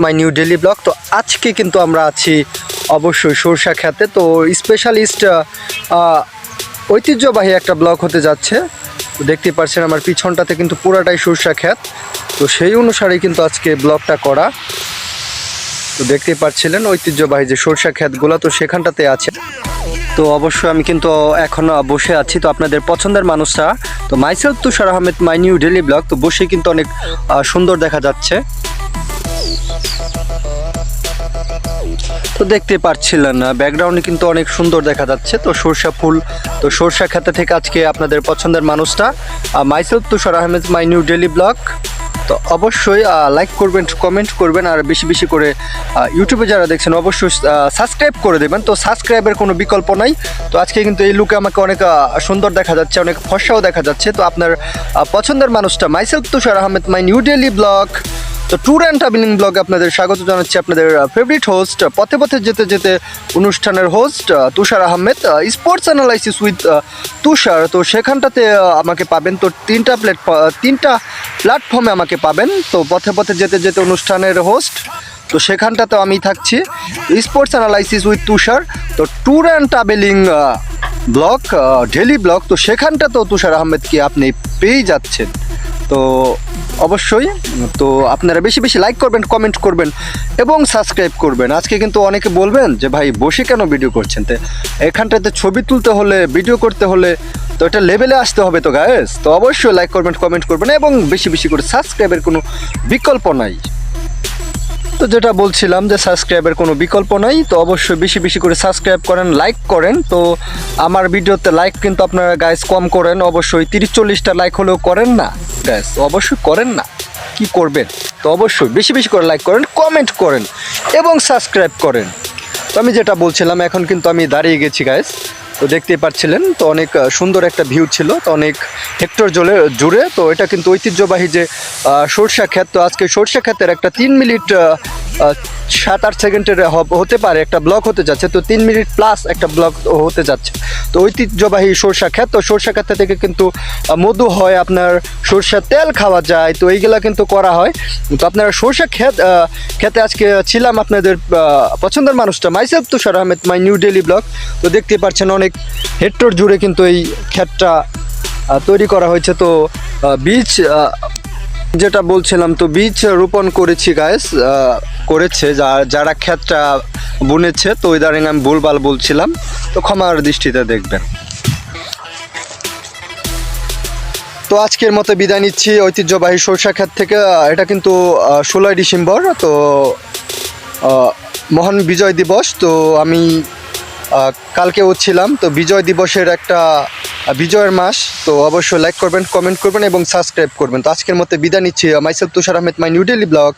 My new daily blog. তো আজকে কিন্তু আমরা আছি অবশ্যই সরষা খেতে। তো স্পেশালিস্ট ঐতিহ্যবাহী একটা ব্লগ হতে যাচ্ছে। তো দেখতে পাচ্ছেন আমার পিছনটাতে কিন্তু পুরাটাই সরষা ক্ষেত। তো সেই অনুসারেই কিন্তু আজকে ব্লগটা করা। তো দেখতেই পাচ্ছিলেন ঐতিহ্যবাহী যে সরষা ক্ষেতগুলো, তো সেখানটাতে আছে। তো অবশ্যই আমি কিন্তু এখন বসে আছি। তো আপনাদের পছন্দের মানুষরা, তো myself Tushar Ahmed, my new daily blog. তো বসে কিন্তু অনেক সুন্দর দেখা যাচ্ছে। তো দেখতে পাচ্ছিলেন ব্যাকগ্রাউন্ডে কিন্তু অনেক সুন্দর দেখা যাচ্ছে। তো সরষা ফুল, তো সরষা খেতে থেকে আজকে আপনাদের পছন্দের মানুষটা myself Tushar Ahmed, my new daily blog. তো অবশ্যই লাইক করবেন, কমেন্ট করবেন, আর বেশি বেশি করে ইউটিউবে যারা দেখছেন অবশ্যই সাবস্ক্রাইব করে দেবেন। তো সাবস্ক্রাইবের কোনো বিকল্প নাই। তো আজকে কিন্তু এই লুকে আমাকে অনেক সুন্দর দেখা যাচ্ছে, অনেক ফর্সাও দেখা যাচ্ছে। তো আপনার পছন্দের মানুষটা myself Tushar Ahmed, my new daily blog. তো ট্যুর অ্যান্ড ট্রাভেলিং ব্লগে আপনাদের স্বাগত জানাচ্ছি। আপনাদের ফেভারিট হোস্ট, পথে পথে যেতে যেতে অনুষ্ঠানের host Tushar Ahmed, sports analysis with Tushar. তো সেখানটাতে আমাকে পাবেন। তো তিনটা প্ল্যাটফর্মে আমাকে পাবেন। তো পথে পথে যেতে যেতে অনুষ্ঠানের হোস্ট, তো সেখানটাতেও আমি থাকছি স্পোর্টস অ্যানালাইসিস উইথ তুষার। তো tour and travelling blog, daily blog, তো সেখানটাতেও তুষার আহমেদকে আপনি পেয়ে যাচ্ছেন। তো অবশ্যই তো আপনারা বেশি বেশি লাইক করবেন, কমেন্ট করবেন এবং সাবস্ক্রাইব করবেন। আজকে কিন্তু অনেকে বলবেন যে ভাই বসে কেন ভিডিও করছেন, তো এখানটাতে ছবি তুলতে হলে, ভিডিও করতে হলে তো এটা লেভেলে আসতে হবে। তো গাইস, তো অবশ্যই লাইক করবেন, কমেন্ট করবেন এবং বেশি বেশি করে সাবস্ক্রাইবের কোনো বিকল্প নাই। তো যেটা বলছিলাম যে সাবস্ক্রাইবের কোনো বিকল্প নাই। তো অবশ্যই বেশি বেশি করে সাবস্ক্রাইব করেন, লাইক করেন। তো আমার ভিডিওতে লাইক কিন্তু আপনারা গাইস কম করেন, অবশ্যই 30-40টা লাইক হলেও করেন না গাইস, অবশ্যই করেন না, কি করবেন। তো অবশ্যই বেশি বেশি করে লাইক করেন, কমেন্ট করেন এবং সাবস্ক্রাইব করেন। তো আমি যেটা বলছিলাম, এখন কিন্তু আমি দাঁড়িয়ে গেছি গাইস। তো দেখতেই পাচ্ছিলেন, তো অনেক সুন্দর একটা ভিউ ছিল, তো অনেক হেক্টর জুড়ে। তো এটা কিন্তু ঐতিহ্যবাহী যে সরষা ক্ষেত। তো আজকে সরষা ক্ষেতের একটা 3 মিনিট 7-8 সেকেন্ডের হতে পারে একটা ব্লগ হতে যাচ্ছে। তো 3 মিনিট প্লাস একটা ব্লগ হতে যাচ্ছে। তো ঐতিহ্যবাহী সরষা ক্ষেত, তো সরষা ক্ষেত থেকে কিন্তু মধু হয়, আপনার সরষার তেল খাওয়া যায়। তো এইগুলা কিন্তু করা হয়। তো আপনারা সরষা খেতে আজকে ছিলাম আপনাদের পছন্দের মানুষটা myself Tushar Ahmed, my new daily blog. তো দেখতে পাচ্ছেন অনেক হেক্টর জুড়ে কিন্তু এই ক্ষেতটা তৈরি করা হয়েছে। তো বীজ যেটা বলছিলাম, তো বীজ রোপণ করেছি গাইস, করেছে যারা ক্ষেতটা বুনেছে। তো ইদারিং আমি ভুলভাল বলছিলাম, তো ক্ষমার দৃষ্টিতে দেখবেন। তো আজকের মতো বিদায় নিচ্ছি ঐতিহ্যবাহী সরষা ক্ষেত থেকে। এটা কিন্তু 16ই ডিসেম্বর, তো মহান বিজয় দিবস। তো আমি কালকেও ছিলাম। তো বিজয় দিবসের একটা বিজয়ের মাস। তো অবশ্যই লাইক করবেন, কমেন্ট করবেন এবং সাবস্ক্রাইব করবেন। তো আজকের মতো বিদায় নিচ্ছি myself Tushar Ahmed, my new daily blog.